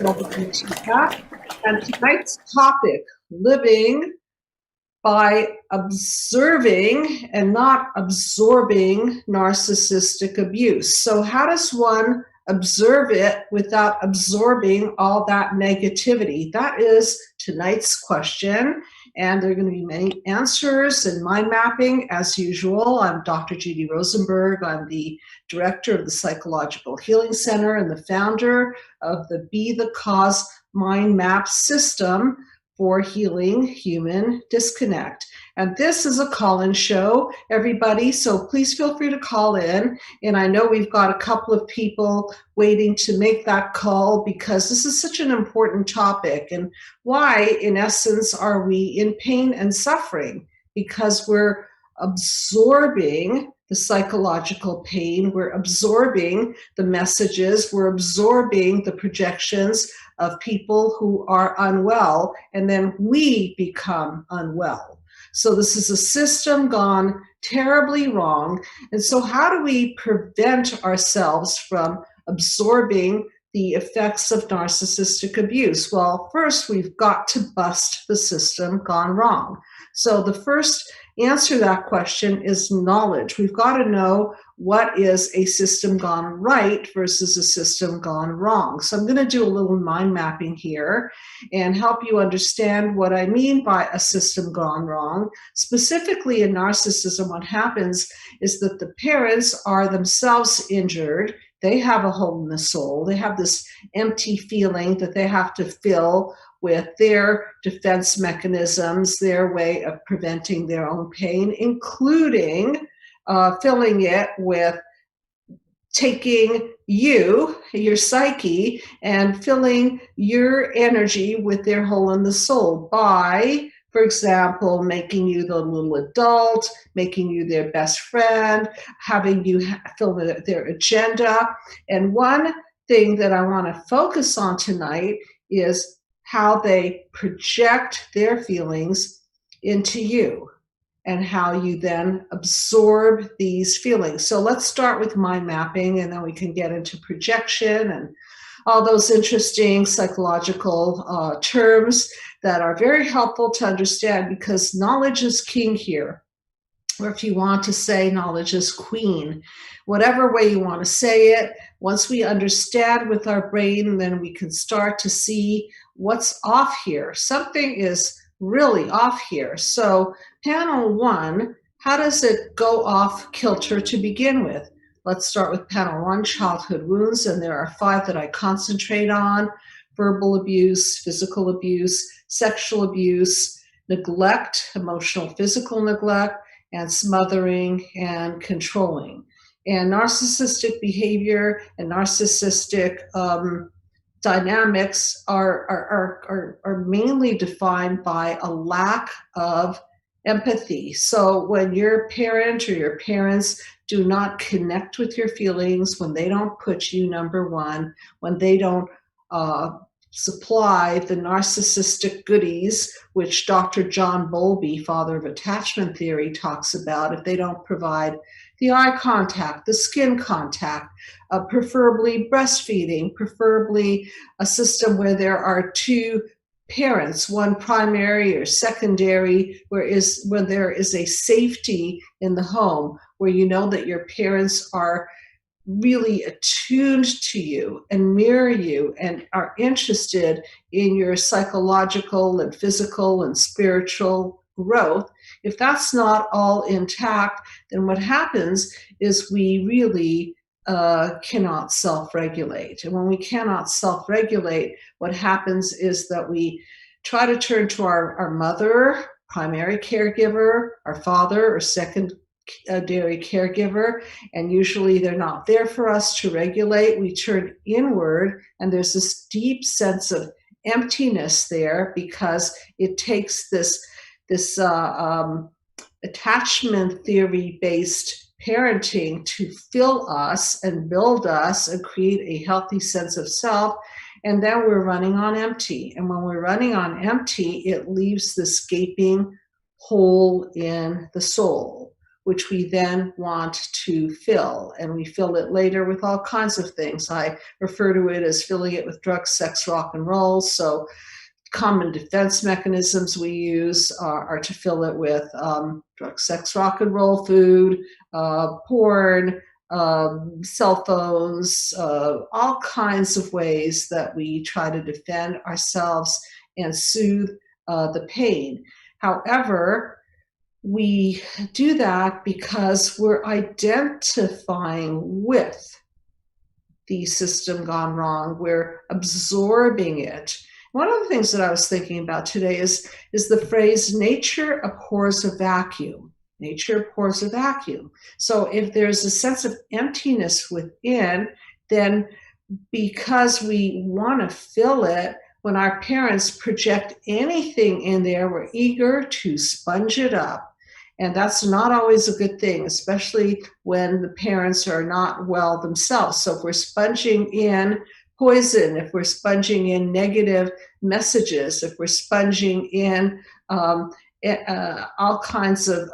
Welcome to that. And tonight's topic, living by observing and not absorbing narcissistic abuse. So how does one observe it without absorbing all that negativity? That is tonight's question. And there are going to be many answers and mind mapping as usual. I'm Dr. Judy Rosenberg. I'm the director of the Psychological Healing Center and the founder of the Be the Cause Mind Map system for healing human disconnect. And this is a call-in show, everybody, so please feel free to call in. And I know we've got a couple of people waiting to make that call because this is such an important topic. And why, in essence, are we in pain and suffering? Because we're absorbing the psychological pain, we're absorbing the messages, we're absorbing the projections of people who are unwell, and then we become unwell. So this is a system gone terribly wrong. And so how do we prevent ourselves from absorbing the effects of narcissistic abuse? Well, first, we've got to bust the system gone wrong. So the first answer to that question is knowledge. We've got to know what is a system gone right versus a system gone wrong. So I'm going to do a little mind mapping here and help you understand what I mean by a system gone wrong. Specifically in narcissism, what happens is that the parents are themselves injured. They have a hole in the soul. They have this empty feeling that they have to fill with their defense mechanisms, their way of preventing their own pain, including filling it with taking you, your psyche, and filling your energy with their hole in the soul by, for example, making you the little adult, making you their best friend, having you fill their agenda. And one thing that I want to focus on tonight is how they project their feelings into you and how you then absorb these feelings. So let's start with mind mapping, and then we can get into projection and all those interesting psychological terms that are very helpful to understand, because knowledge is king here. Or if you want to say knowledge is queen, whatever way you want to say it, once we understand with our brain, then we can start to see what's off here. Something is really off here. So panel one, how does it go off kilter to begin with? Let's start with panel one, childhood wounds, and there are 5 that I concentrate on: verbal abuse, physical abuse, sexual abuse, neglect, emotional, physical neglect, and smothering and controlling. And narcissistic behavior and narcissistic dynamics are mainly defined by a lack of empathy. So when your parent or your parents do not connect with your feelings, when they don't put you number one, when they don't supply the narcissistic goodies, which Dr. John Bowlby, father of attachment theory, talks about, if they don't provide the eye contact, the skin contact, preferably breastfeeding, preferably a system where there are 2 parents, one primary or secondary, where there is a safety in the home, where you know that your parents are really attuned to you and mirror you and are interested in your psychological and physical and spiritual growth. If that's not all intact, then what happens is we really cannot self-regulate. And when we cannot self-regulate, what happens is that we try to turn to our mother, primary caregiver, our father or secondary caregiver, and usually they're not there for us to regulate. We turn inward, and there's this deep sense of emptiness there, because it takes this attachment theory based parenting to fill us and build us and create a healthy sense of self. And then we're running on empty. And when we're running on empty, it leaves this gaping hole in the soul, which we then want to fill. And we fill it later with all kinds of things. I refer to it as filling it with drugs, sex, rock and roll. So common defense mechanisms we use are to fill it with drugs, sex, rock and roll, food, porn, cell phones, all kinds of ways that we try to defend ourselves and soothe the pain. However, we do that because we're identifying with the system gone wrong. We're absorbing it. One of the things that I was thinking about today is the phrase, nature abhors a vacuum. Nature abhors a vacuum. So if there's a sense of emptiness within, then because we want to fill it, when our parents project anything in there, we're eager to sponge it up. And that's not always a good thing, especially when the parents are not well themselves. So if we're sponging in poison, if we're sponging in negative messages, if we're sponging in all kinds of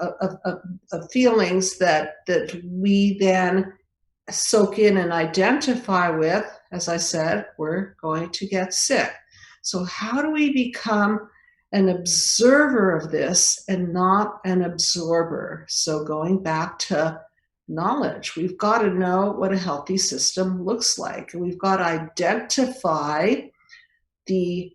feelings that we then soak in and identify with, as I said, we're going to get sick. So how do we become an observer of this and not an absorber? So going back to knowledge, we've got to know what a healthy system looks like. And we've got to identify the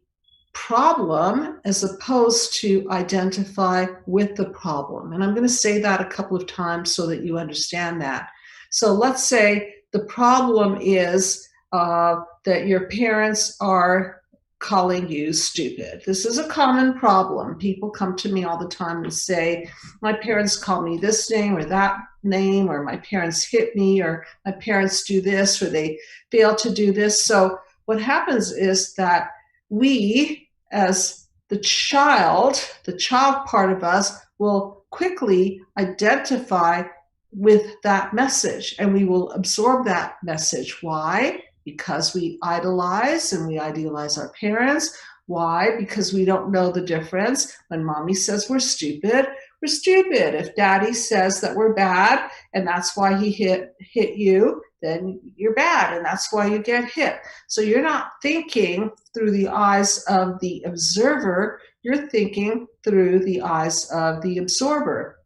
problem as opposed to identify with the problem. And I'm going to say that a couple of times so that you understand that. So let's say the problem is that your parents are calling you stupid. This is a common problem. People come to me all the time and say, my parents call me this name or that name, or my parents hit me, or my parents do this, or they fail to do this. So what happens is that we, as the child part of us, will quickly identify with that message, and we will absorb that message. Why? Because we idolize and we idealize our parents. Why? Because we don't know the difference. When mommy says we're stupid, we're stupid. If daddy says that we're bad and that's why he hit you, then you're bad and that's why you get hit. So you're not thinking through the eyes of the observer, you're thinking through the eyes of the absorber.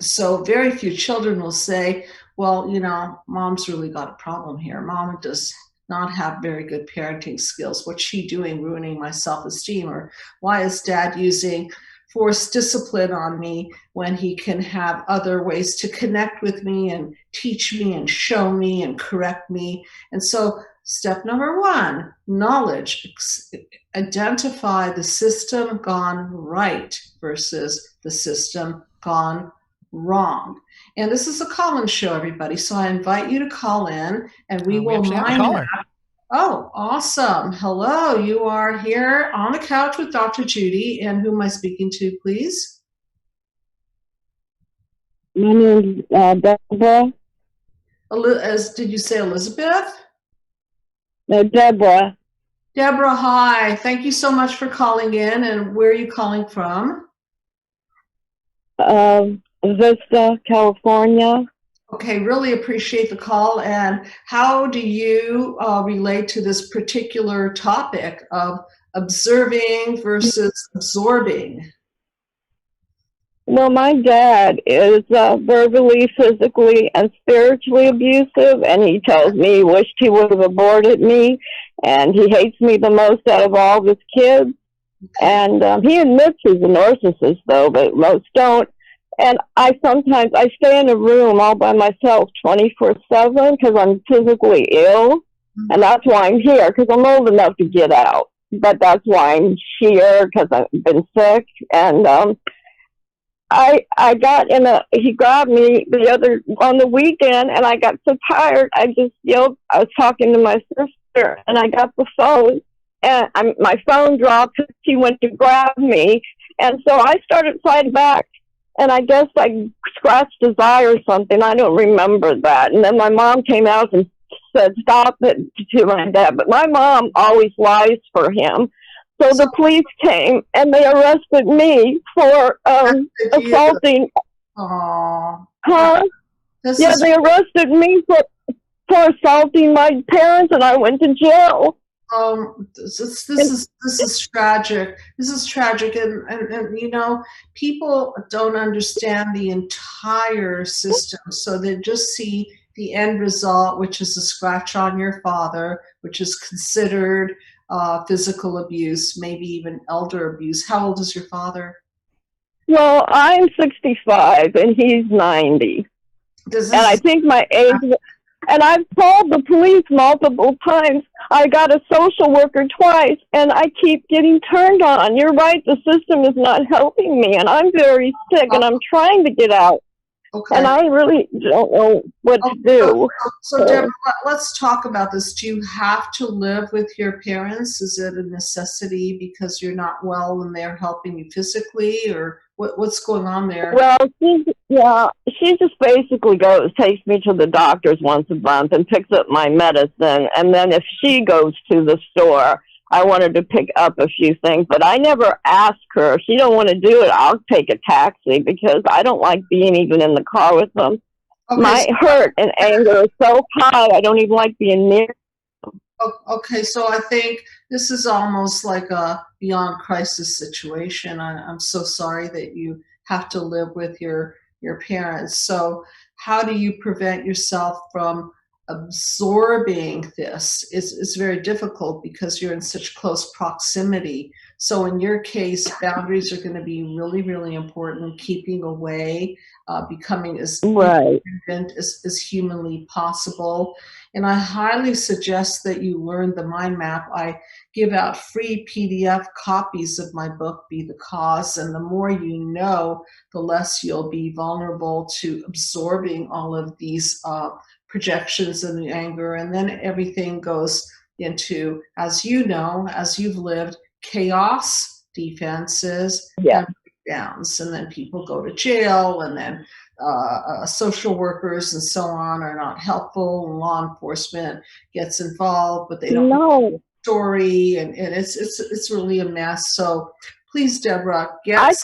So very few children will say, well, you know, mom's really got a problem here. Mom does not have very good parenting skills. What's she doing ruining my self-esteem? Or why is dad using forced discipline on me when he can have other ways to connect with me and teach me and show me and correct me? And so step number one, knowledge. Identify the system gone right versus the system gone wrong. And this is a call-in show, everybody. So I invite you to call in and we will mind that. Oh, awesome. Hello, you are here on the couch with Dr. Judy. And who am I speaking to, please? My name is Deborah. Did you say Elizabeth? No, Deborah. Deborah, hi. Thank you so much for calling in. And where are you calling from? Vista, California. Okay, really appreciate the call. And how do you relate to this particular topic of observing versus absorbing? Well, my dad is verbally, physically, and spiritually abusive, and he tells me he wished he would have aborted me, and he hates me the most out of all of his kids. And he admits he's a narcissist, though, but most don't. And I stay in a room all by myself 24/7 because I'm physically ill. And that's why I'm here, because I'm old enough to get out. But that's why I'm here, because I've been sick. And he grabbed me on the weekend, and I got so tired, I just yelled. I was talking to my sister, and I got the phone, and my phone dropped. She went to grab me, and so I started fighting back. And I guess I scratched his eye or something. I don't remember that. And then my mom came out and said, stop it, to my dad. But my mom always lies for him. So the police came and they arrested me for assaulting. Aww. Huh? This Yeah, is they arrested me for assaulting my parents, and I went to jail. This is tragic. This is tragic, and you know, people don't understand the entire system, so they just see the end result, which is a scratch on your father, which is considered physical abuse, maybe even elder abuse. How old is your father? Well, I'm 65 and he's 90. This And I is think my age, and I've called the police multiple times. I got a social worker twice, and I keep getting turned on. You're right, the system is not helping me, and I'm very sick, and I'm trying to get out. okay. And I really don't know what to do. So Deborah, let's talk about this. Do you have to live with your parents? Is it a necessity because you're not well and they're helping you physically, or what's going on there? Well, she just basically takes me to the doctor's once a month and picks up my medicine. And then if she goes to the store, I wanted to pick up a few things, but I never ask her. If she don't want to do it, I'll take a taxi because I don't like being even in the car with them. Okay, My hurt and anger is so high, I don't even like being near. Okay, so I think this is almost like a beyond crisis situation. I'm so sorry that you have to live with your parents. So how do you prevent yourself from absorbing this? It's very difficult because you're in such close proximity. So in your case, boundaries are going to be really, really important. Keeping away, becoming as independent as humanly possible. And I highly suggest that you learn the mind map. I give out free PDF copies of my book, Be the Cause. And the more you know, the less you'll be vulnerable to absorbing all of these projections and the anger. And then everything goes into, as you know, as you've lived, chaos, defenses, and breakdowns. And then people go to jail, and then social workers and so on are not helpful, and law enforcement gets involved, but they don't know the story, and it's really a mess. So please, Deborah, I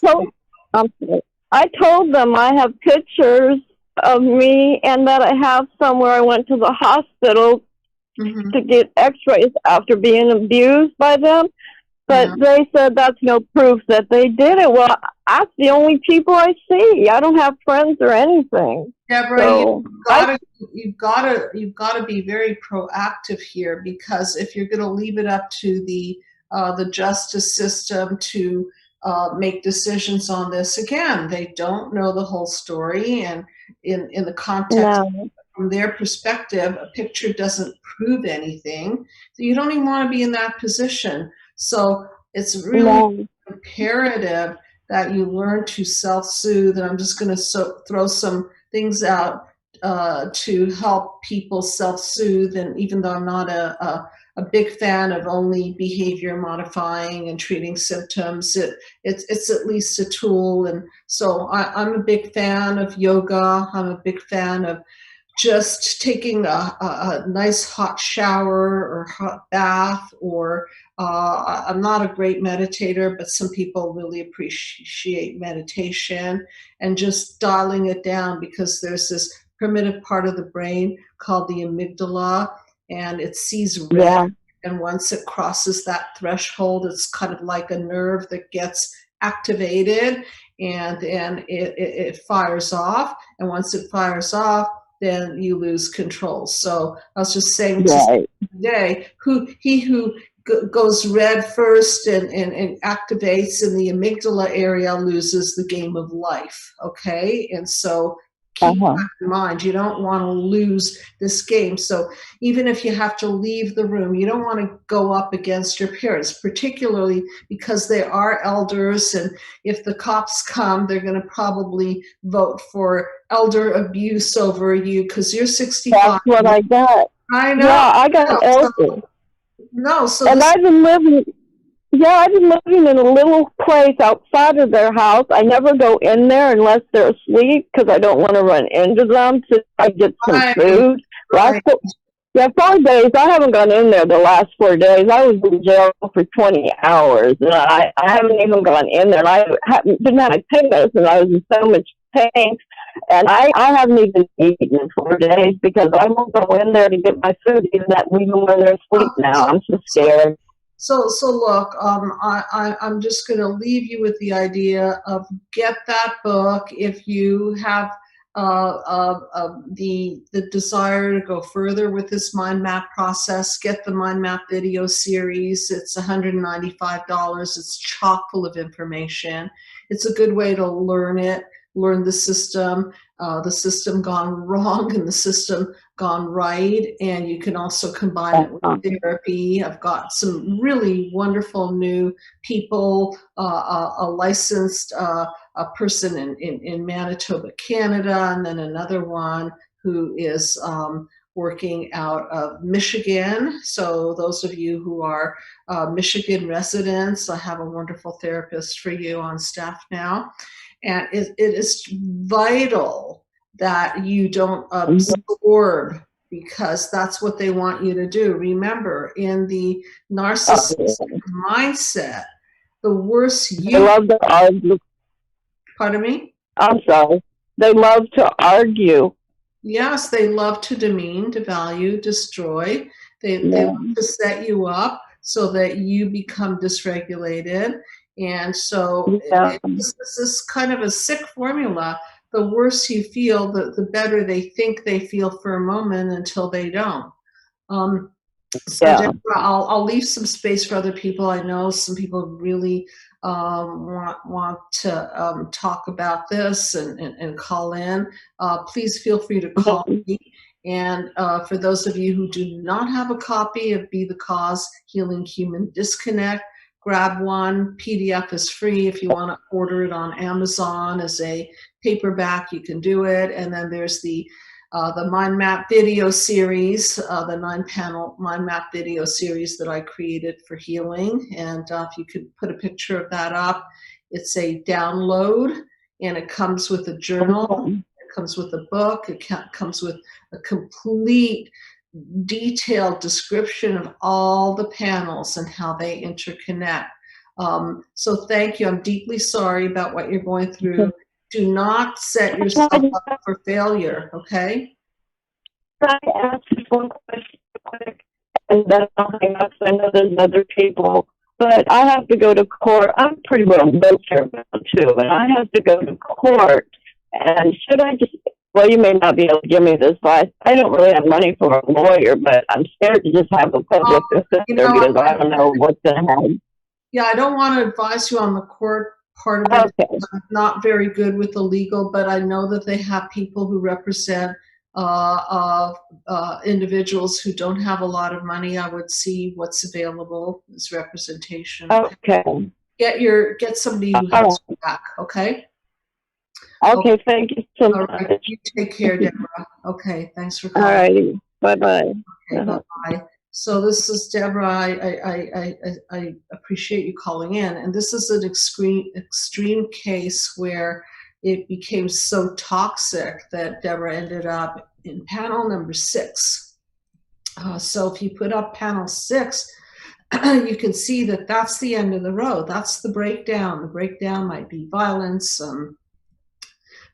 told them I have pictures of me and that I have somewhere I went to the hospital to get x-rays after being abused by them. But they said that's no proof that they did it. Well, that's the only people I see. I don't have friends or anything. Deborah, so you've got to be very proactive here, because if you're going to leave it up to the justice system to make decisions on this, again, they don't know the whole story, and in the context from their perspective, a picture doesn't prove anything. So you don't even want to be in that position. So it's really imperative that you learn to self-soothe. And I'm just going to throw some things out to help people self-soothe. And even though I'm not a big fan of only behavior modifying and treating symptoms, it's at least a tool. And so I'm a big fan of yoga. I'm a big fan of just taking a nice hot shower or hot bath, or I'm not a great meditator, but some people really appreciate meditation, and just dialing it down, because there's this primitive part of the brain called the amygdala, and it sees red. And once it crosses that threshold, it's kind of like a nerve that gets activated, and then it fires off. And once it fires off, then you lose control. So I was just saying today, who goes red first and activates in the amygdala area loses the game of life. Okay, and so keep that in mind. You don't want to lose this game. So even if you have to leave the room, you don't want to go up against your parents, particularly because they are elders, and if the cops come, they're going to probably vote for elder abuse over you because you're 65. That's what I got. I know. Yeah, I got elder. And I've been living in a little place outside of their house. I never go in there unless they're asleep because I don't want to run into them to get some food. Right. 4 days. I haven't gone in there the last 4 days. I was in jail for 20 hours, and I haven't even gone in there. And I didn't have my pain medicine. I was in so much pain. And I haven't even eaten in 4 days because I won't go in there to get my food even when they're asleep now. I'm so scared. So look, I'm just going to leave you with the idea of get that book if you have the desire to go further with this mind map process. Get the mind map video series. It's $195. It's chock full of information. It's a good way to learn the system gone wrong and the system gone right, and you can also combine it with therapy. I've got some really wonderful new people, a licensed a person in Manitoba, Canada, and then another one who is working out of Michigan. So those of you who are Michigan residents, I have a wonderful therapist for you on staff now. And it is vital that you don't absorb, because that's what they want you to do. Remember, in the narcissistic mindset, the worse you... They love to argue. Pardon me? I'm sorry. They love to argue. Yes, they love to demean, devalue, destroy. They want to set you up so that you become dysregulated. And so this is kind of a sick formula. The worse you feel, the better they think they feel for a moment until they don't. Deborah, I'll leave some space for other people. I know some people really want to talk about this and call in. Please feel free to call me. And for those of you who do not have a copy of Be the Cause, Healing Human Disconnect, grab one. PDF is free. If you want to order it on Amazon as a paperback, you can do it. And then there's the mind map video series, the 9-panel mind map video series that I created for healing. And if you could put a picture of that up, it's a download, and it comes with a journal, it comes with a book, it comes with a complete detailed description of all the panels and how they interconnect. So thank you. I'm deeply sorry about what you're going through. Do not set yourself up for failure, okay? Can I ask one question quick? And then I'll hang up. I know there's other people, but I have to go to court. I'm pretty well wheelchair bound too, and I have to go to court. And should I just... Well, you may not be able to give me this advice. I don't really have money for a lawyer, but I'm scared to just have a public defender because I don't know what's going to happen. Yeah, I don't want to advise you on the court part of it. Okay. I'm not very good with the legal, but I know that they have people who represent individuals who don't have a lot of money. I would see what's available as representation. Okay. Get somebody who has your back, okay? Okay, thank you so much. All right, you take care, Deborah. Okay, thanks for calling. All righty, bye-bye. Okay, bye-bye. So this is Deborah. I appreciate you calling in. And this is an extreme case where it became so toxic that Deborah ended up in panel number 6. So if you put up panel 6, you can see that that's the end of the road. That's the breakdown. The breakdown might be violence.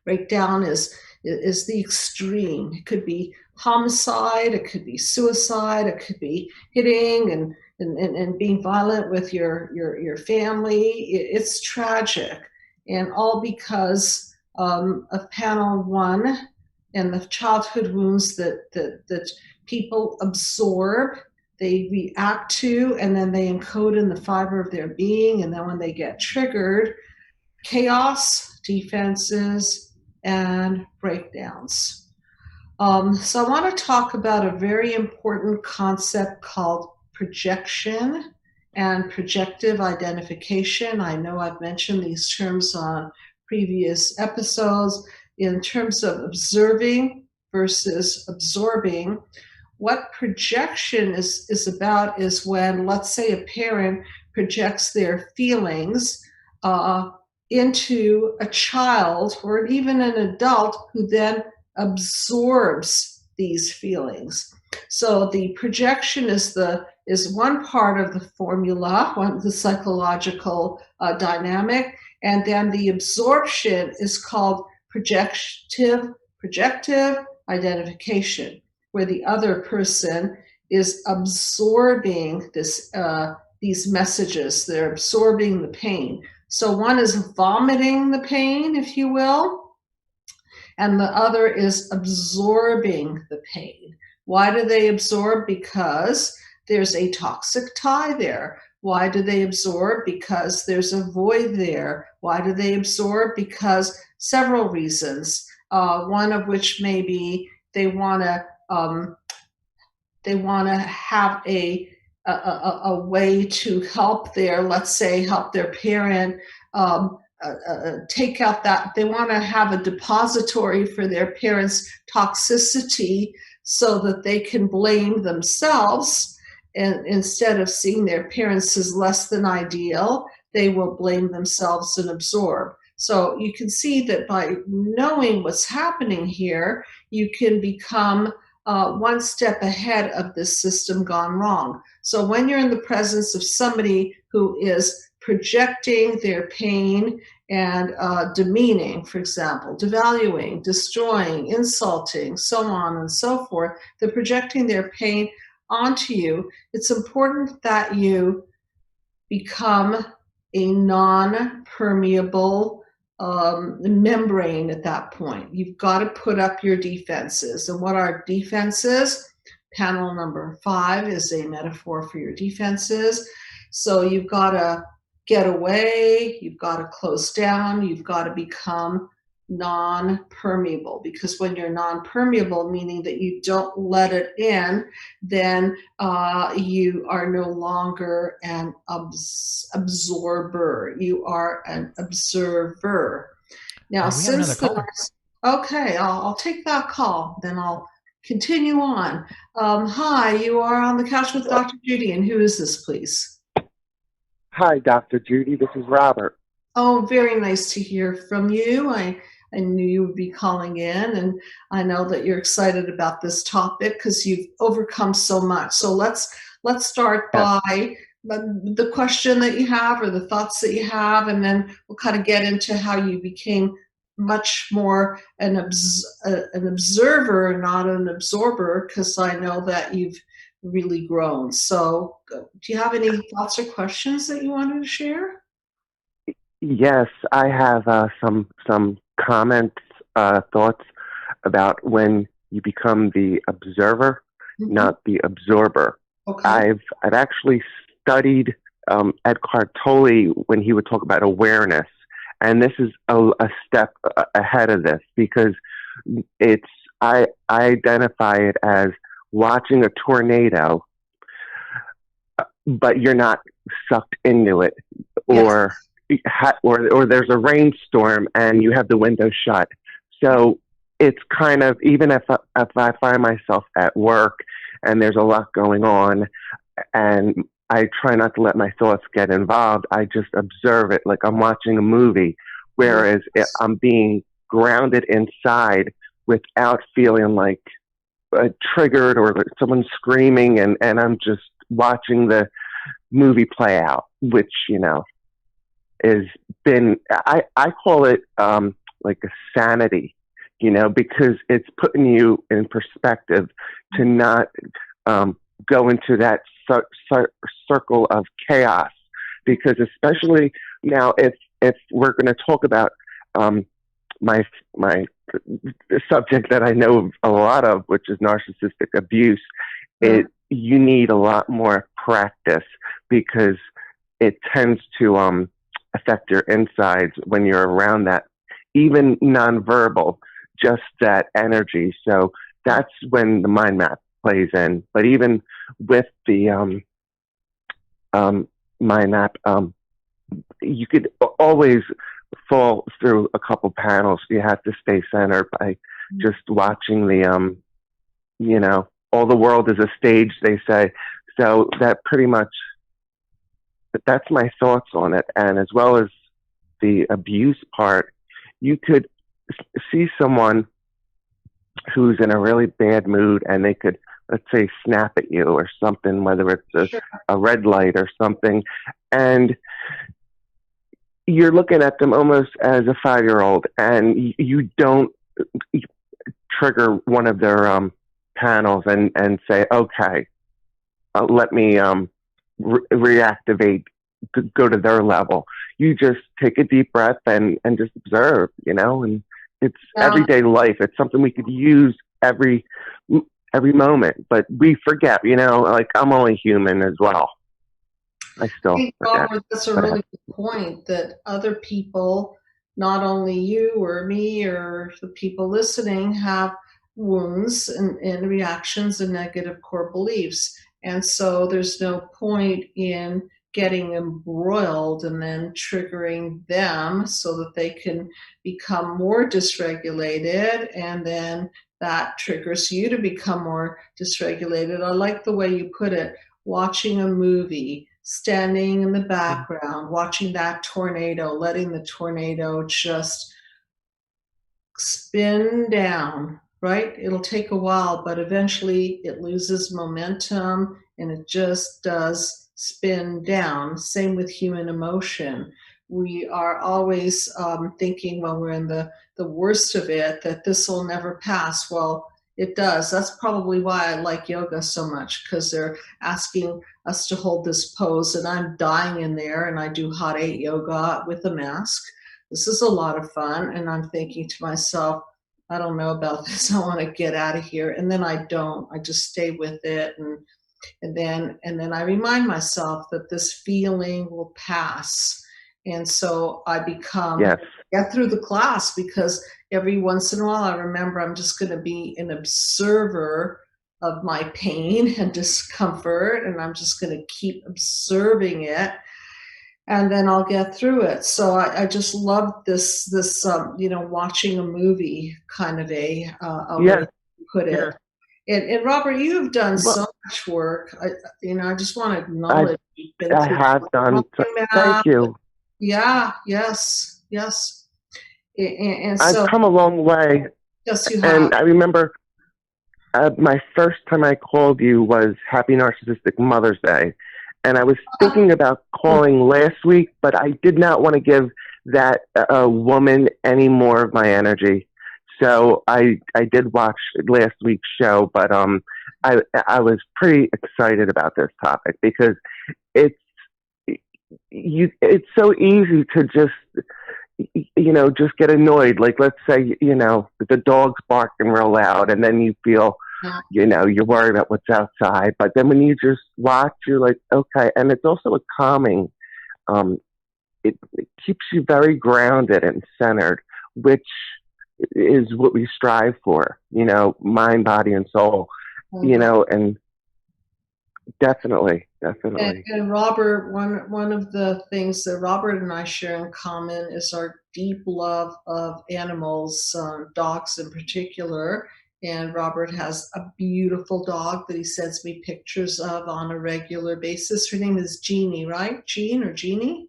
Breakdown is the extreme. It could be homicide, it could be suicide, it could be hitting and being violent with your family. It's tragic, and all because of panel 1 and the childhood wounds that people absorb, they react to, and then they encode in the fiber of their being, and then when they get triggered, chaos, defenses, and breakdowns. So I want to talk about a very important concept called projection and projective identification. I know I've mentioned these terms on previous episodes. In terms of observing versus absorbing, what projection is about is when, let's say, a parent projects their feelings into a child or even an adult who then absorbs these feelings. So the projection is one part of the formula, the psychological dynamic, and then the absorption is called projective identification, where the other person is absorbing these messages. They're absorbing the pain. So one is vomiting the pain, if you will, and the other is absorbing the pain. Why do they absorb? Because there's a toxic tie there. Why do they absorb? Because there's a void there. Why do they absorb? Because several reasons. One of which may be they want to have a way to help let's say, help their parent take out that. They want to have a depository for their parents' toxicity so that they can blame themselves. And instead of seeing their parents as less than ideal, they will blame themselves and absorb. So you can see that by knowing what's happening here, you can become one step ahead of this system gone wrong. So when you're in the presence of somebody who is projecting their pain and demeaning, for example, devaluing, destroying, insulting, so on and so forth, they're projecting their pain onto you. It's important that you become a non-permeable membrane at that point. You've got to put up your defenses. And what are defenses? Panel number 5 is a metaphor for your defenses. So you've got to get away, you've got to close down, you've got to become non-permeable, because when you're non-permeable, meaning that you don't let it in, then you are no longer an absorber, you are an observer. Now, since okay, I'll take that call, then I'll continue on. Hi, you are on the couch with Dr. Judy, and who is this, please? Hi, Dr. Judy, this is Robert. Oh, very nice to hear from you. I knew you would be calling in, and I know that you're excited about this topic because you've overcome so much. So let's start by the question that you have or the thoughts that you have, and then we'll kind of get into how you became much more an observer, not an absorber, because I know that you've really grown. So do you have any thoughts or questions that you wanted to share? Yes, I have some comments, thoughts about when you become the observer, not the absorber. Okay. I've actually studied Eckhart Tolle when he would talk about awareness, and this is a step ahead of this, because I identify it as watching a tornado, but you're not sucked into it, or there's a rainstorm and you have the window shut. So it's kind of, even if I find myself at work and there's a lot going on and I try not to let my thoughts get involved, I just observe it like I'm watching a movie, whereas I'm being grounded inside without feeling like triggered or someone screaming, and I'm just watching the movie play out, which, is I call it like a sanity, because it's putting you in perspective to not go into that circle of chaos, because especially now, if we're going to talk about my subject that I know a lot of, which is narcissistic abuse, you need a lot more practice, because it tends to affect your insides when you're around that, even nonverbal, just that energy. So that's when the mind map plays in. But even with the mind map, you could always fall through a couple panels. You have to stay centered by just watching the, all the world is a stage, they say. So that pretty much, that's my thoughts on it. And as well as the abuse part, you could see someone who's in a really bad mood and they could, let's say, snap at you or something, whether it's a red light or something. And you're looking at them almost as a 5-year-old, and you don't trigger one of their panels and say, okay, let me reactivate, go to their level. You just take a deep breath and just observe, and it's everyday life. It's something we could use every moment, but we forget, like I'm only human as well. I still forget. That's a really good point, that other people, not only you or me or the people listening, have wounds and reactions and negative core beliefs. And so there's no point in getting embroiled and then triggering them so that they can become more dysregulated, and then that triggers you to become more dysregulated. I like the way you put it, watching a movie, standing in the background, watching that tornado, letting the tornado just spin down, right? It'll take a while, but eventually it loses momentum and it just does spin down. Same with human emotion. We are always thinking when we're in the worst of it that this will never pass. Well, it does. That's probably why I like yoga so much, because they're asking us to hold this pose and I'm dying in there, and I do hot 8 yoga with a mask. This is a lot of fun, and I'm thinking to myself, I don't know about this. I want to get out of here. And then I don't. I just stay with it, and then I remind myself that this feeling will pass. And so I become get through the class, because every once in a while I remember I'm just going to be an observer of my pain and discomfort, and I'm just going to keep observing it, and then I'll get through it. So I just love this watching a movie kind of a way to put it. And Robert, you have done so much work. I just want to acknowledge you've been I have done. Thank you. Yeah. Yes. And so I've come a long way. Yes, you have. And I remember my first time I called you was Happy Narcissistic Mother's Day. And I was thinking about calling last week, but I did not want to give that woman any more of my energy. So I did watch last week's show, but I was pretty excited about this topic, because it's so easy to just get annoyed. Like, let's say, the dog's barking real loud, and then you feel, you're worried about what's outside. But then when you just watch, you're like, okay. And it's also a calming, it keeps you very grounded and centered, which is what we strive for, mind, body, and soul, and definitely. And Robert, one of the things that Robert and I share in common is our deep love of animals, dogs in particular. And Robert has a beautiful dog that he sends me pictures of on a regular basis. Her name is Jeannie, right? Jean or Jeannie?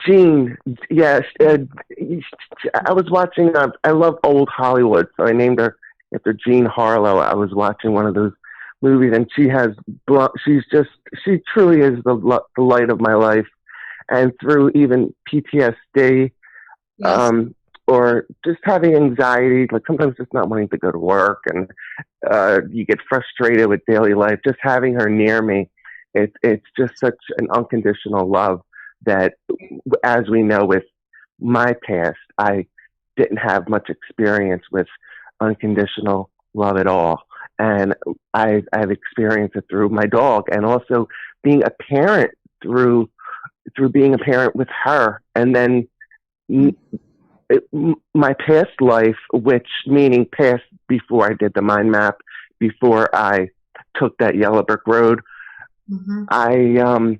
Jean, yes. I was watching, I love old Hollywood, so I named her after Jean Harlow. I was watching one of those movies, and she truly is the light of my life. And through even PTSD, or just having anxiety, like sometimes just not wanting to go to work, and you get frustrated with daily life, just having her near me, it's just such an unconditional love that, as we know with my past, I didn't have much experience with unconditional love at all. And I've experienced it through my dog, and also being a parent through being a parent with her. And then my past life, which meaning past before I did the mind map, before I took that yellow brick road, I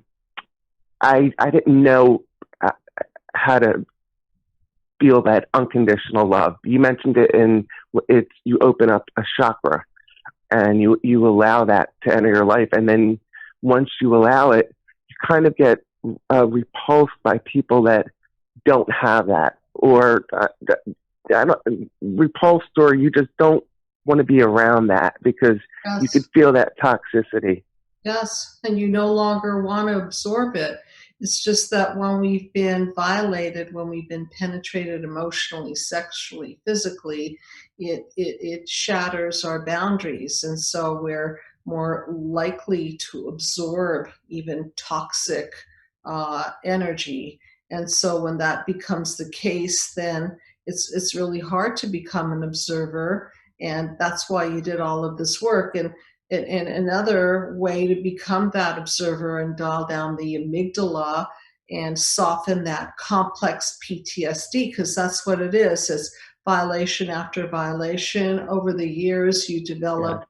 didn't know how to feel that unconditional love. You mentioned it you open up a chakra, and you allow that to enter your life. And then once you allow it, you kind of get repulsed by people that don't have that, or repulsed, or you just don't want to be around that, because you could feel that toxicity. Yes, and you no longer want to absorb it. It's just that when we've been violated, when we've been penetrated emotionally, sexually, physically, it shatters our boundaries. And so we're more likely to absorb even toxic energy. And so when that becomes the case, then it's really hard to become an observer. And that's why you did all of this work. And another way to become that observer and dial down the amygdala and soften that complex PTSD, because that's what it is. It's violation after violation. Over the years, you Yeah. develop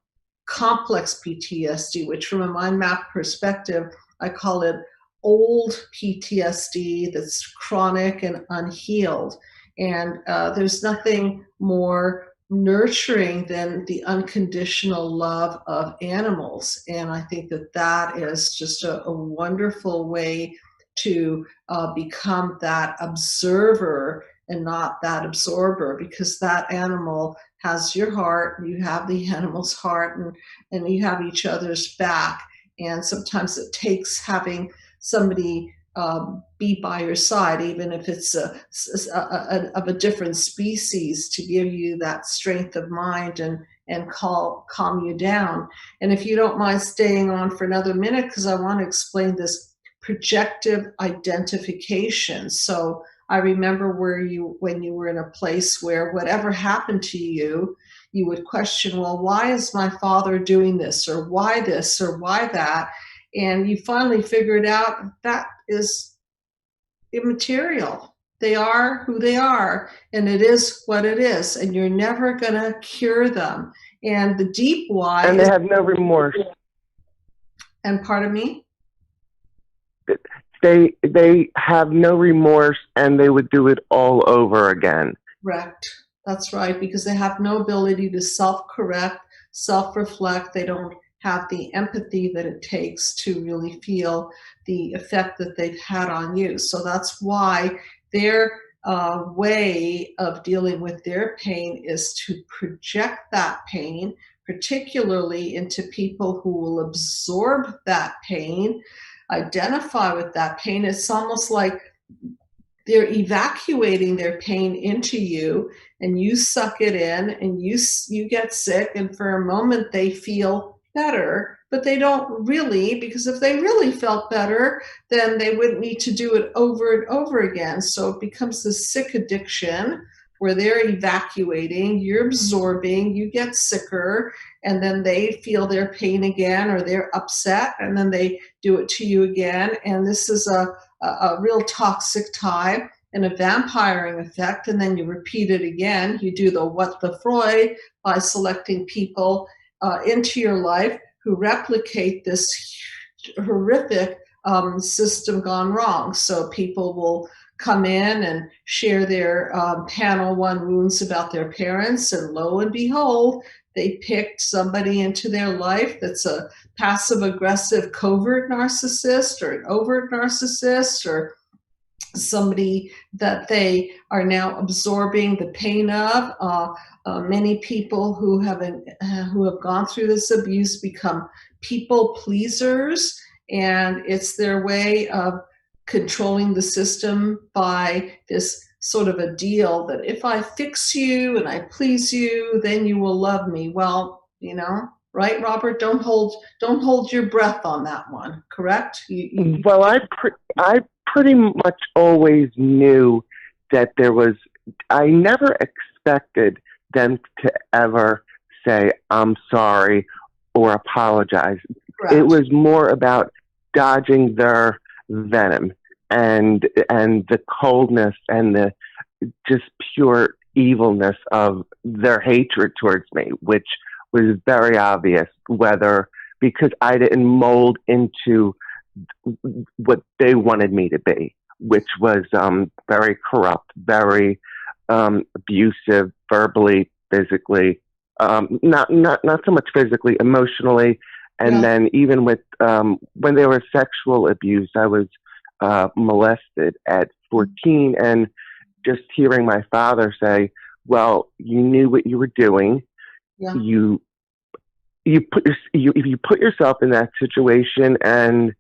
complex PTSD, which from a mind map perspective, I call it old PTSD that's chronic and unhealed. And there's nothing more nurturing than the unconditional love of animals. And I think that that is just a wonderful way to become that observer and not that absorber, because that animal has your heart, you have the animal's heart, and you have each other's back. And sometimes it takes having somebody be by your side, even if it's of a different species, to give you that strength of mind and calm you down. And if you don't mind staying on for another minute, because I want to explain this projective identification. So I remember when you were in a place where whatever happened to you, you would question, well, why is my father doing this, or why this, or why that? And you finally figured out that is immaterial. They are who they are, and it is what it is, and you're never going to cure them. And the deep why And is, they have no remorse. and pardon me? They have no remorse, and they would do it all over again. Correct. That's right, because they have no ability to self-correct, self-reflect. They don't have the empathy that it takes to really feel the effect that they've had on you. So that's why their way of dealing with their pain is to project that pain, particularly into people who will absorb that pain, identify with that pain. It's almost like they're evacuating their pain into you, and you suck it in, and you get sick, and for a moment they feel better, but they don't really, because if they really felt better, then they wouldn't need to do it over and over again. So it becomes this sick addiction where they're evacuating, you're absorbing, you get sicker, and then they feel their pain again, or they're upset, and then they do it to you again. And this is a real toxic tie and a vampiring effect. And then you repeat it again. You do the what the Freud by selecting people into your life who replicate this horrific system gone wrong. So people will come in and share their panel one wounds about their parents, and lo and behold, they picked somebody into their life that's a passive aggressive covert narcissist, or an overt narcissist, or somebody that they are now absorbing the pain of. Many people who have gone through this abuse become people pleasers, and it's their way of controlling the system by this sort of a deal that if I fix you and I please you, then you will love me. Well, right, Robert? Don't hold your breath on that one. Correct? Well, I pretty much always knew that there was. I never expected them to ever say I'm sorry or apologize. Correct. It was more about dodging their venom and the coldness and the just pure evilness of their hatred towards me, which was very obvious, whether because I didn't mold into what they wanted me to be, which was very corrupt, very abusive, verbally, physically, not so much physically, emotionally. And Yeah. then even with when they were sexual abuse, I was molested at 14, and just hearing my father say, well, you knew what you were doing. Yeah. You if you put yourself in that situation, and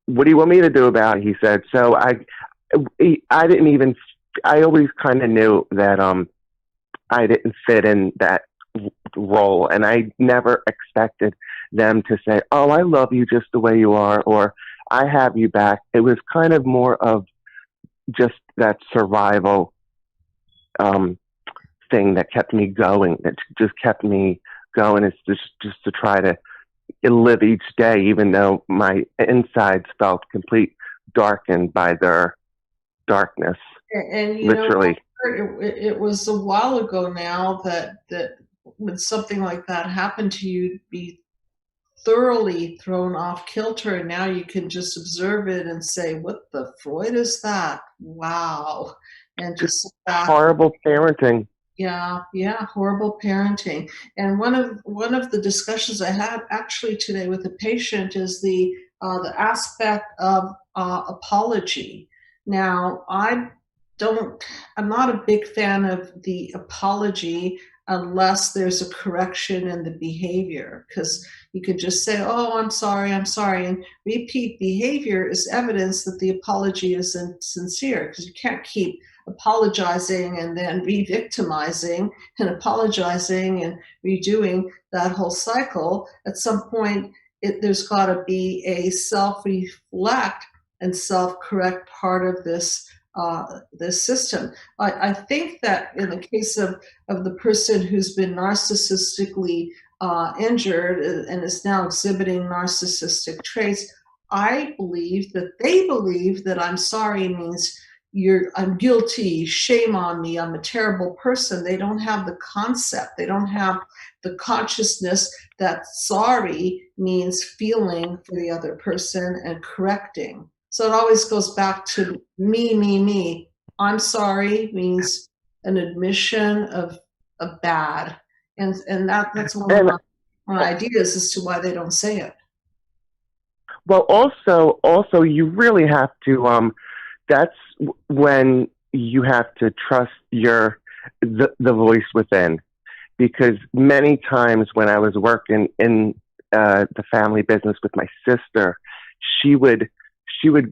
what do you want me to do about it? He said. So I didn't even, I always kind of knew that I didn't fit in that role, and I never expected them to say, oh, I love you just the way you are, or I have you back. It was kind of more of just that survival thing that kept me going, that just kept me going. It's just to try to live each day, even though my insides felt complete darkened by their darkness. And you literally. know, it was a while ago now that when something like that happened to you, you'd be thoroughly thrown off kilter, and now you can just observe it and say, what the Freud is that? Wow. And just horrible parenting. Yeah, horrible parenting. And one of the discussions I had actually today with a patient is the aspect of apology. Now, I'm not a big fan of the apology unless there's a correction in the behavior, because you could just say, oh, I'm sorry, and repeat behavior is evidence that the apology isn't sincere, because you can't keep apologizing and then re-victimizing and apologizing and redoing that whole cycle. At some point, there's got to be a self-reflect and self-correct part of this system. I think that in the case of the person who's been narcissistically injured and is now exhibiting narcissistic traits, I believe that they believe that I'm sorry means I'm guilty, shame on me, I'm a terrible person. They don't have the concept, they don't have the consciousness that sorry means feeling for the other person and correcting. So it always goes back to me. I'm sorry means an admission of a bad. And that's one of my ideas as to why they don't say it. Well, also you really have to, that's when you have to trust the voice within, because many times when I was working in the family business with my sister, she would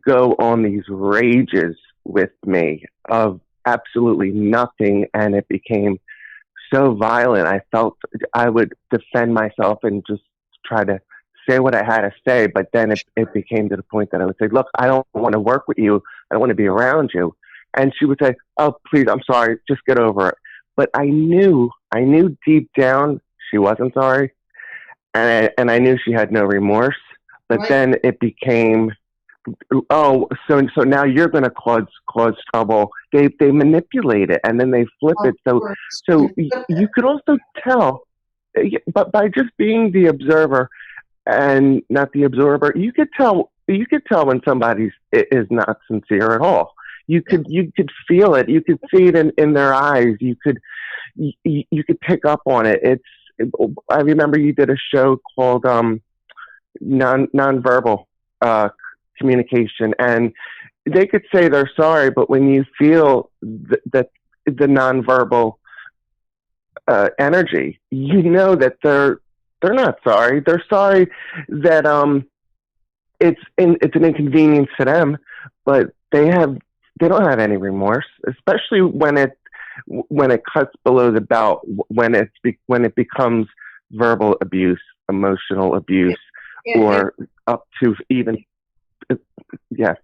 go on these rages with me of absolutely nothing, and it became so violent. I felt I would defend myself and just try to say what I had to say, but then it became to the point that I would say, look, I don't want to work with you. I don't want to be around you. And she would say, oh, please, I'm sorry. Just get over it. But I knew deep down she wasn't sorry. And I knew she had no remorse. But right. Then it became, oh, so now you're going to cause trouble. They manipulate it, and then they flip it. So you could also tell, but by just being the observer and not the absorber, you could tell when somebody is not sincere at all. You could feel it. You could see it in their eyes. You could pick up on it. I remember you did a show called nonverbal communication, and they could say they're sorry, but when you feel the nonverbal energy, you know that they're not sorry. They're sorry that it's an inconvenience to them, but they don't have any remorse, especially when it cuts below the belt, when it becomes verbal abuse, emotional abuse, or up to even yeah.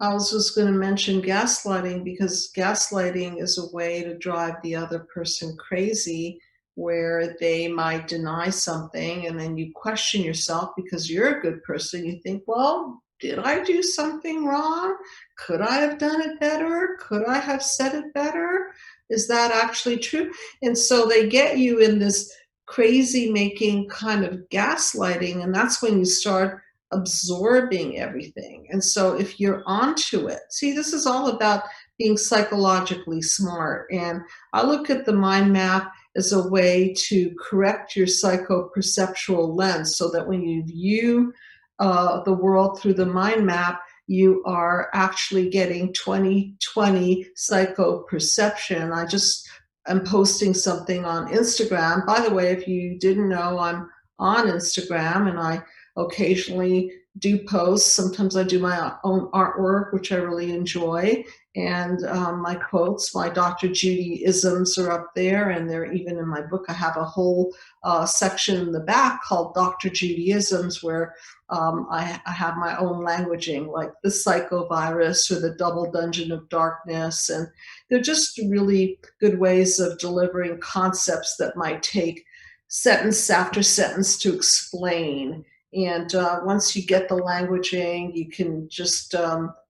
I was just going to mention gaslighting, because gaslighting is a way to drive the other person crazy, where they might deny something and then you question yourself because you're a good person. You think, well, did I do something wrong? Could I have done it better? Could I have said it better? Is that actually true? And so they get you in this crazy making kind of gaslighting, and that's when you start absorbing everything. And so if you're onto it, see, this is all about being psychologically smart. And I look at the mind map as a way to correct your psychoperceptual lens, so that when you view the world through the mind map, you are actually getting 20/20 psychoperception. I just am posting something on Instagram. By the way, if you didn't know, I'm on Instagram, and I occasionally do posts. Sometimes I do my own artwork, which I really enjoy. And my quotes, my Dr. Judy isms are up there, and they're even in my book. I have a whole section in the back called Dr. Judy isms, where I have my own languaging, like the psychovirus or the double dungeon of darkness. And they're just really good ways of delivering concepts that might take sentence after sentence to explain. And once you get the languaging, you can just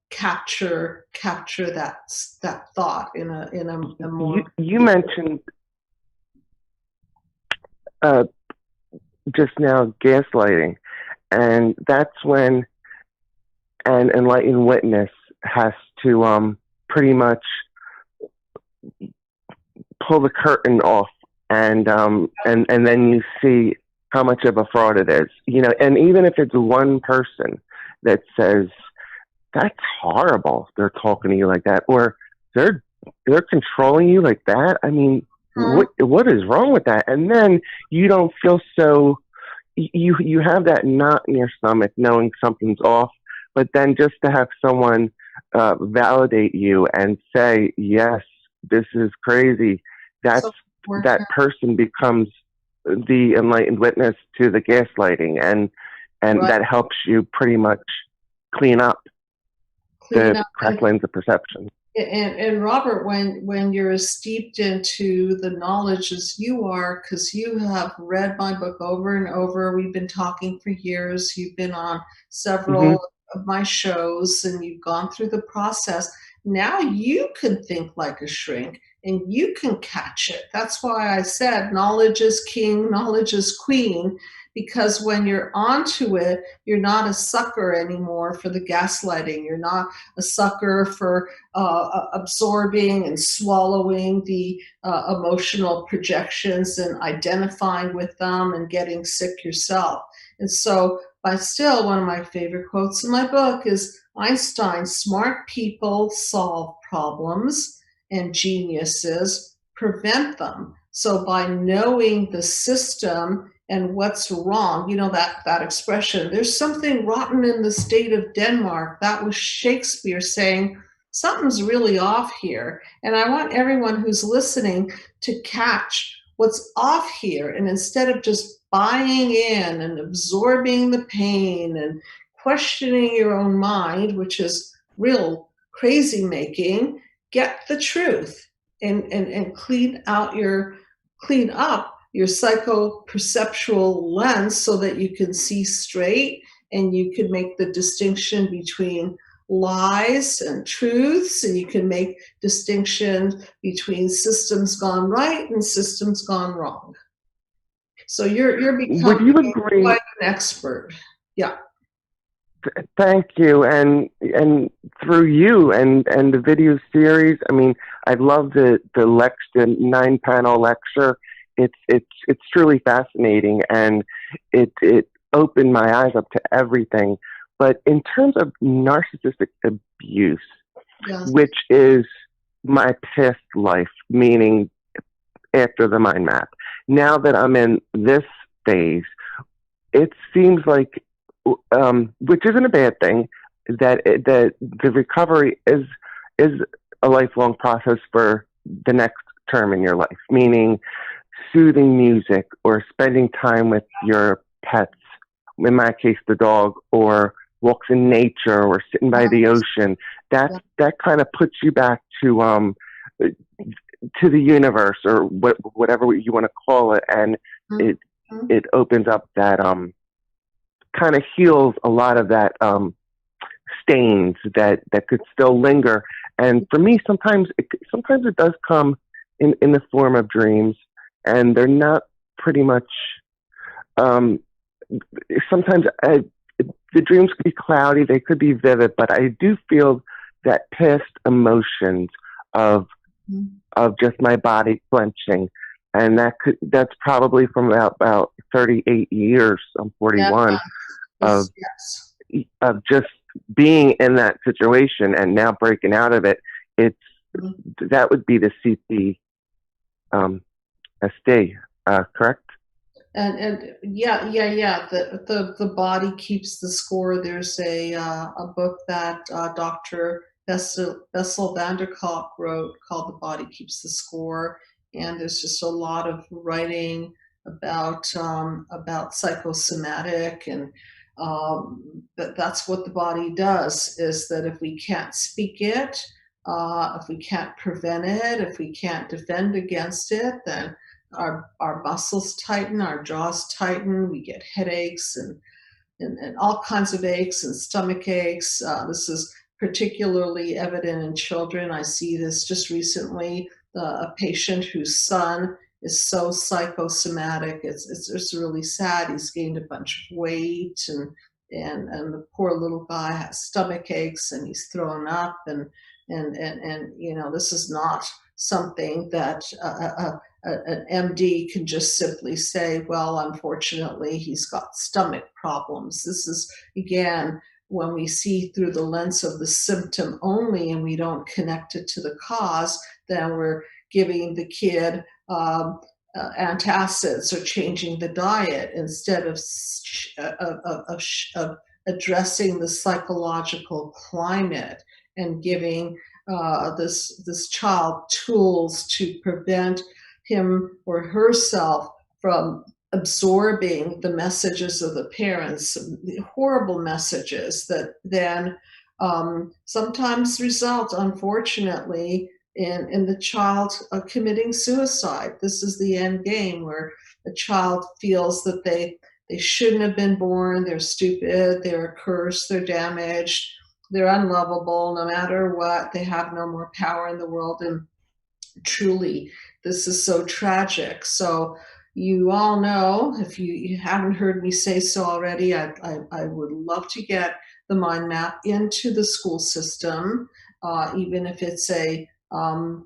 capture that thought in a more. You mentioned just now gaslighting, and that's when an enlightened witness has to pretty much pull the curtain off, and then you see how much of a fraud it is, you know. And even if it's one person that says, that's horrible, they're talking to you like that, or they're controlling you like that, I mean, what is wrong with that? And then you don't feel so, you have that knot in your stomach knowing something's off, but then just to have someone validate you and say, yes, this is crazy, that person becomes the enlightened witness to the gaslighting, and right. That helps you pretty much clean up the cracked lens of perception. And Robert, when you're as steeped into the knowledge as you are, because you have read my book over and over, we've been talking for years, you've been on several of my shows, and you've gone through the process. Now you can think like a shrink, and you can catch it. That's why I said knowledge is king, knowledge is queen, because when you're onto it, you're not a sucker anymore for the gaslighting. You're not a sucker for absorbing and swallowing the emotional projections and identifying with them and getting sick yourself. And so, but still, one of my favorite quotes in my book is Einstein: smart people solve problems, and geniuses prevent them. So by knowing the system and what's wrong, you know, that expression, there's something rotten in the state of Denmark, that was Shakespeare saying, something's really off here. And I want everyone who's listening to catch what's off here. And instead of just buying in and absorbing the pain and questioning your own mind, which is real crazy making, get the truth and clean up your psycho-perceptual lens so that you can see straight, and you can make the distinction between lies and truths, and you can make distinction between systems gone right and systems gone wrong. So you're becoming quite an expert. Yeah. Thank you, and through you and the video series, I mean, I love the 9-panel lecture. It's truly fascinating, and it opened my eyes up to everything. But in terms of narcissistic abuse, yes, which is my past life, meaning after the mind map, now that I'm in this phase, it seems like, which isn't a bad thing, that the recovery is a lifelong process for the next term in your life, meaning soothing music or spending time with your pets, in my case the dog, or walks in nature or sitting by the ocean. That kind of puts you back to the universe, or whatever you want to call it, and it opens up that kind of heals a lot of that stains that could still linger. And for me, sometimes it does come in the form of dreams, and they're not pretty much. Sometimes the dreams could be cloudy, they could be vivid, but I do feel that past emotions of just my body clenching, and that's probably from about 38 years. I'm 41. Of just being in that situation and now breaking out of it. That would be the SD, correct? And yeah. The body keeps the score. There's a book that Dr. Bessel van der Kolk wrote called "The Body Keeps the Score," and there's just a lot of writing about psychosomatic, and that's what the body does. Is that if we can't speak it, if we can't prevent it, if we can't defend against it, then our muscles tighten, our jaws tighten, we get headaches and all kinds of aches and stomach aches. This is particularly evident in children. I see this just recently, a patient whose son is so psychosomatic. It's really sad. He's gained a bunch of weight, and the poor little guy has stomach aches and he's thrown up, and you know, this is not something that an MD can just simply say, well, unfortunately, he's got stomach problems. This is, again, when we see through the lens of the symptom only and we don't connect it to the cause, then we're giving the kid antacids or changing the diet instead of addressing the psychological climate and giving this child tools to prevent him or herself from absorbing the messages of the parents, the horrible messages that then sometimes result, unfortunately, in the child committing suicide. This is the end game, where the child feels that they shouldn't have been born, they're stupid, they're cursed, they're damaged, they're unlovable, no matter what, they have no more power in the world. And truly, this is so tragic. So you all know, if you haven't heard me say so already, I would love to get the mind map into the school system, even if it's a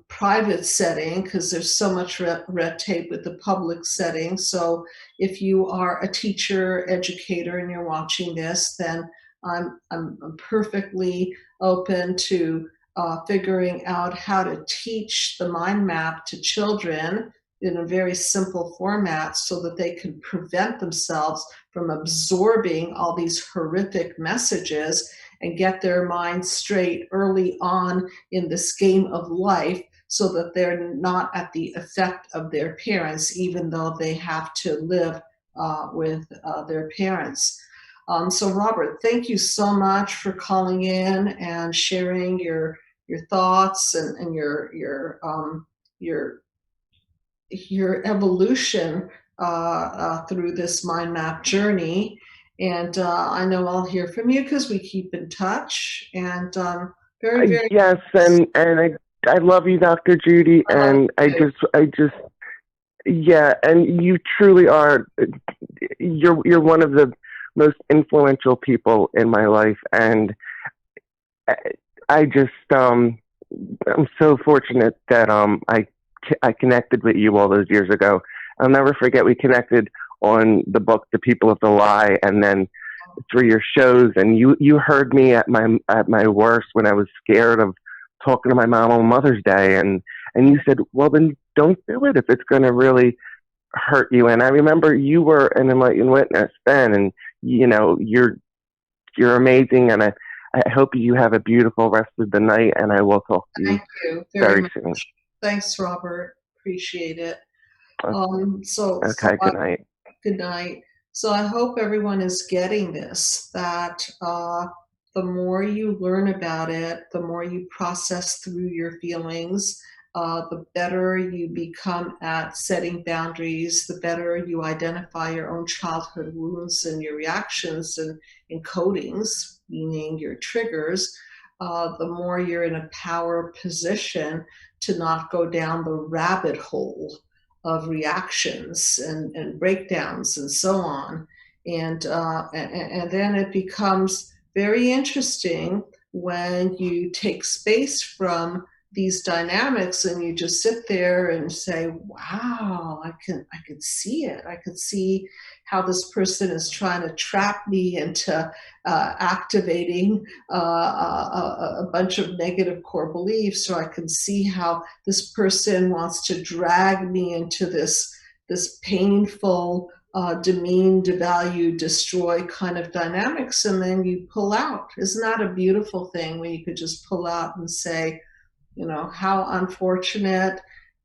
private setting, because there's so much red tape with the public setting. So if you are a teacher, educator, and you're watching this, then I'm perfectly open to figuring out how to teach the mind map to children in a very simple format so that they can prevent themselves from absorbing all these horrific messages and get their mind straight early on in this game of life, so that they're not at the effect of their parents, even though they have to live with their parents. So Robert, thank you so much for calling in and sharing your thoughts and your evolution through this mind map journey. And I know I'll hear from you because we keep in touch. And very yes, and I love you, Dr. Judy, and I just yeah, and you truly are. You're one of the most influential people in my life, and I just I'm so fortunate that I connected with you all those years ago. I'll never forget, we connected on the book The People of the Lie, and then through your shows, and you heard me at my worst when I was scared of talking to my mom on Mother's Day, and you said, well, then don't do it if it's going to really hurt you. And I remember you were an enlightened witness then, and you know, you're amazing, and I hope you have a beautiful rest of the night, and I will talk to you very soon. Thanks, Robert. Appreciate it. Okay, so good night. Good night. So I hope everyone is getting this, that the more you learn about it, the more you process through your feelings, the better you become at setting boundaries, the better you identify your own childhood wounds and your reactions and encodings, meaning your triggers, the more you're in a power position to not go down the rabbit hole of reactions and breakdowns and so on. And then it becomes very interesting when you take space from these dynamics, and you just sit there and say, wow, I could see it. I could see how this person is trying to trap me into activating a bunch of negative core beliefs, or I can see how this person wants to drag me into this painful demean, devalue, destroy kind of dynamics, and then you pull out. Isn't that a beautiful thing when you could just pull out and say, you know, how unfortunate,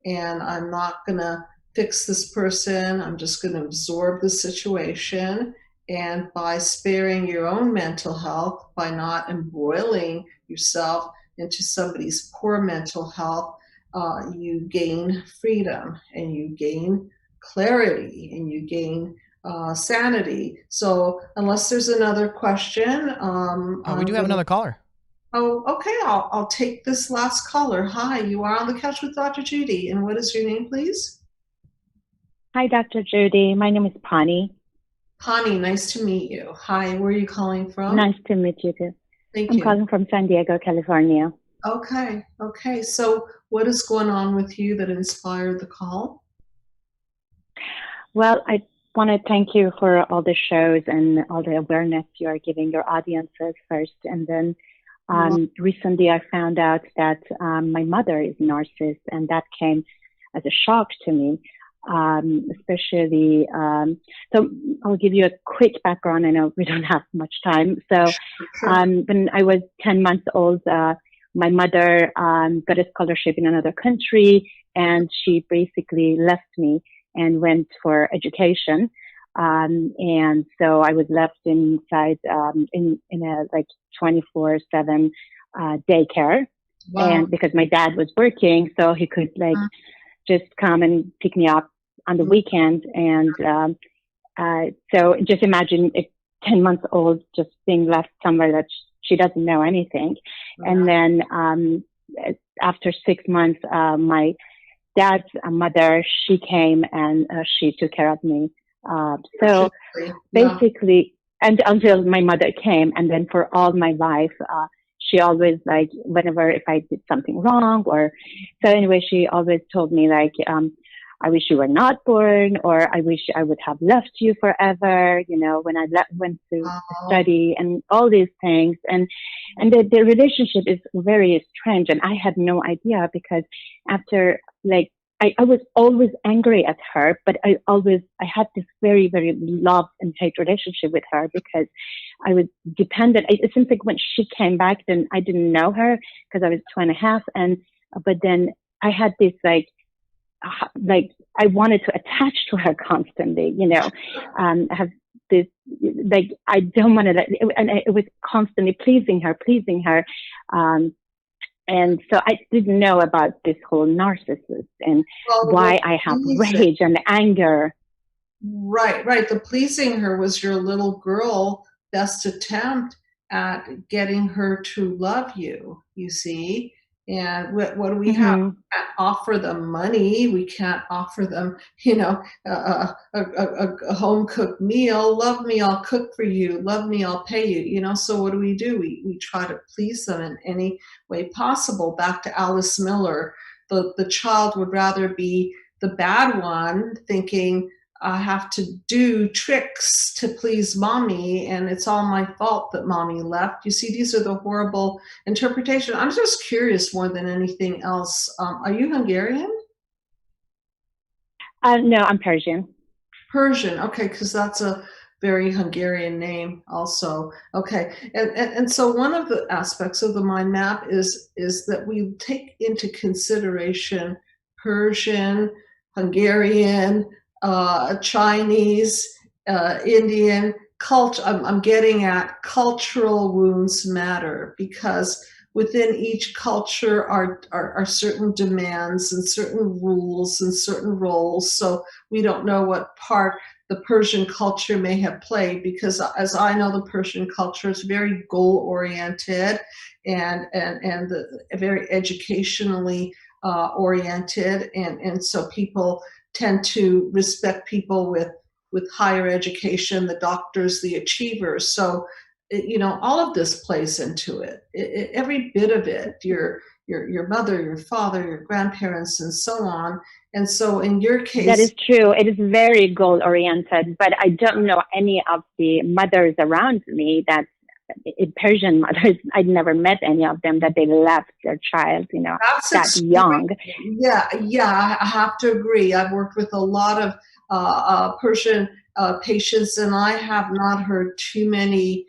and I'm not going to fix this person. I'm just going to absorb the situation. And by sparing your own mental health, by not embroiling yourself into somebody's poor mental health, you gain freedom, and you gain clarity, and you gain sanity. So unless there's another question. We do have another caller. Oh, okay. I'll take this last caller. Hi, you are on the couch with Dr. Judy. And what is your name, please? Hi, Dr. Judy. My name is Pani. Pani, nice to meet you. Hi, where are you calling from? Nice to meet you too. Thank you. I'm calling from San Diego, California. Okay. So what is going on with you that inspired the call? Well, I want to thank you for all the shows and all the awareness you are giving your audiences first. And then recently I found out that my mother is a narcissist, and that came as a shock to me, especially. So I'll give you a quick background. I know we don't have much time. So when I was 10 months old, my mother got a scholarship in another country, and she basically left me and went for education. And so I was left inside in a like 24/7 daycare. Wow. And because my dad was working, so he could like just come and pick me up on the weekend. And so just imagine a 10 months old just being left somewhere that she doesn't know anything. Wow. And then after 6 months, my dad's mother, she came and she took care of me. So basically, and until my mother came, and then for all my life, she always like, whenever if I did something wrong, or so anyway, she always told me like, I wish you were not born, or I wish I would have left you forever, you know, when I went to study and all these things. And the relationship is very strange. And I had no idea, because after like, I was always angry at her, but I had this very, very love and hate relationship with her, because I was dependent. It seems like when she came back, then I didn't know her because I was 2.5. But then I had this like I wanted to attach to her constantly, you know, have this, like, I don't want to, and it was constantly pleasing her. And so I didn't know about this whole narcissist and why I have rage and anger. Right. The pleasing her was your little girl best attempt at getting her to love you, you see. And what do we have? We can't offer them money. We can't offer them, you know, a home-cooked meal. Love me, I'll cook for you. Love me, I'll pay you. You know, so what do? We try to please them in any way possible. Back to Alice Miller, the child would rather be the bad one, thinking, I have to do tricks to please mommy, and it's all my fault that mommy left. You see, these are the horrible interpretations. I'm just curious more than anything else. Are you Hungarian? No, I'm Persian. Persian, okay, because that's a very Hungarian name also. Okay, and so one of the aspects of the mind map is that we take into consideration Persian, Hungarian, Chinese, Indian culture. I'm getting at cultural wounds matter, because within each culture are certain demands and certain rules and certain roles. So we don't know what part the Persian culture may have played, because as I know, the Persian culture is very goal oriented and very educationally oriented, and so people tend to respect people with higher education, the doctors, the achievers. So all of this plays into it. Every bit of it, your mother, your father, your grandparents, and so on. And so in your case, that is true. It is very goal oriented, but I don't know any of the mothers around me that Persian mothers. I'd never met any of them that they left their child, that young. Yeah, I have to agree. I've worked with a lot of Persian patients, and I have not heard too many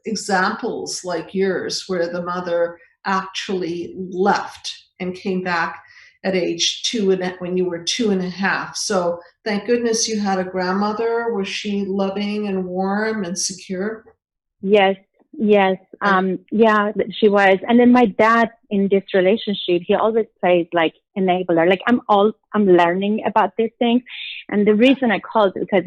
examples like yours where the mother actually left and came back at age 2 when you were 2.5. So thank goodness you had a grandmother. Was she loving and warm and secure? Yes. Yeah, she was. And then my dad in this relationship, he always plays like enabler. Like I'm learning about these things. And the reason I called because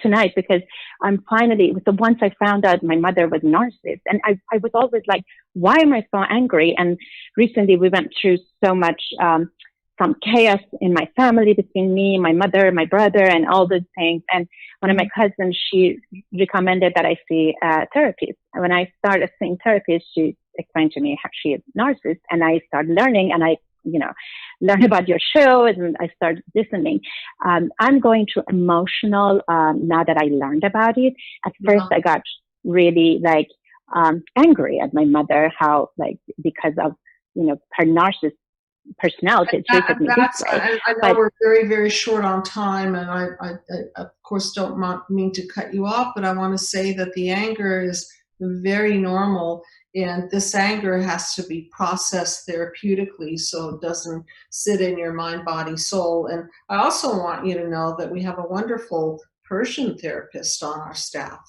tonight, because I'm finally, so once I found out my mother was a narcissist, and I was always like, why am I so angry? And recently we went through so much, some chaos in my family between me, my mother, my brother, and all those things. And one of my cousins, she recommended that I see a therapist. And when I started seeing therapists, she explained to me how she is a narcissist, and I started learning, and I, learned about your show, and I started listening. I'm going through emotional, now that I learned about it. At first I got really angry at my mother, how because of, her narcissist personality. I know we're very, very short on time, and I of course don't mean to cut you off, but I want to say that the anger is very normal, and this anger has to be processed therapeutically so it doesn't sit in your mind, body, soul. And I also want you to know that we have a wonderful Persian therapist on our staff.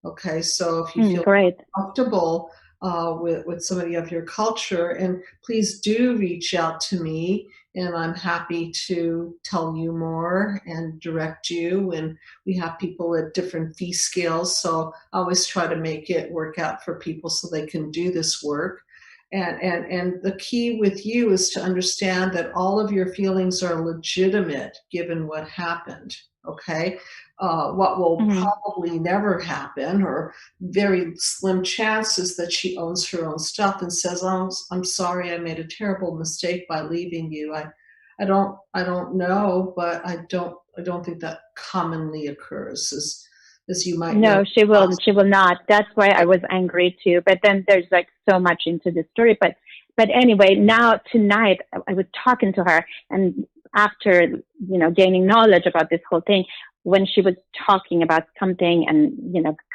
Okay, so if you feel comfortable with somebody of your culture, and please do reach out to me, and I'm happy to tell you more and direct you. And we have people at different fee scales, so I always try to make it work out for people so they can do this work. And the key with you is to understand that all of your feelings are legitimate given what happened. Okay, what will probably never happen, or very slim chances, that she owns her own stuff and says, "Oh, I'm sorry, I made a terrible mistake by leaving you." I don't know, but I don't think that commonly occurs, as you might know. No, she will not. That's why I was angry too. But then there's so much into the story. But anyway, now tonight I was talking to her, and after gaining knowledge about this whole thing, when she was talking about something and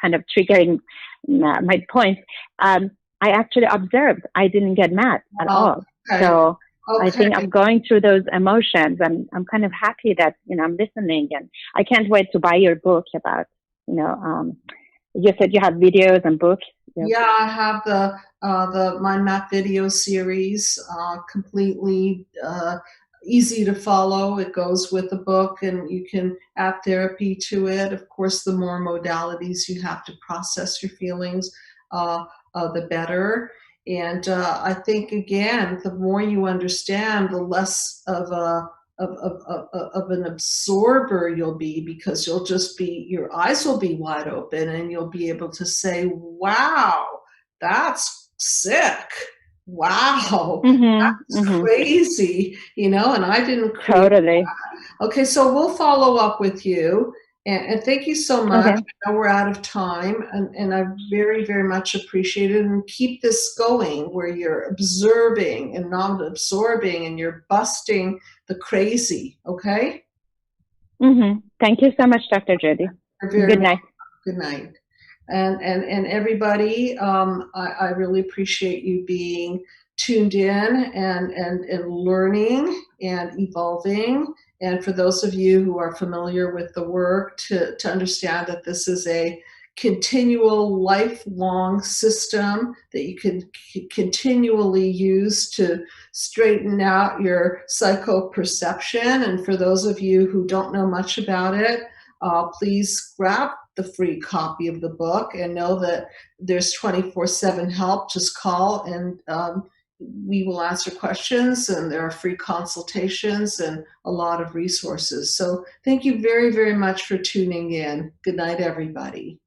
kind of triggering my point, I actually observed. I didn't get mad at all. Okay. So I think I'm going through those emotions, and I'm kind of happy that I'm listening, and I can't wait to buy your book about you said you have videos and books. Yeah, I have the Mind Map video series, completely easy to follow. It goes with the book, and you can add therapy to it. Of course, the more modalities you have to process your feelings, the better. And I think, again, the more you understand, the less of an absorber you'll be, because your eyes will be wide open, and you'll be able to say, "Wow, that's sick. Wow, that's crazy," and I didn't totally. Okay, so we'll follow up with you, and thank you so much. Okay. I know we're out of time, and I very, very much appreciate it. And keep this going, where you're observing and not absorbing, and you're busting the crazy. Okay. Thank you so much, Dr. Judy. Good night. Good night. And everybody, I really appreciate you being tuned in and learning and evolving. And for those of you who are familiar with the work, to understand that this is a continual, lifelong system that you can continually use to straighten out your psycho-perception. And for those of you who don't know much about it, please grab the free copy of the book, and know that there's 24/7 help. Just call, and we will answer questions, and there are free consultations and a lot of resources. So thank you very, very much for tuning in. Good night, everybody.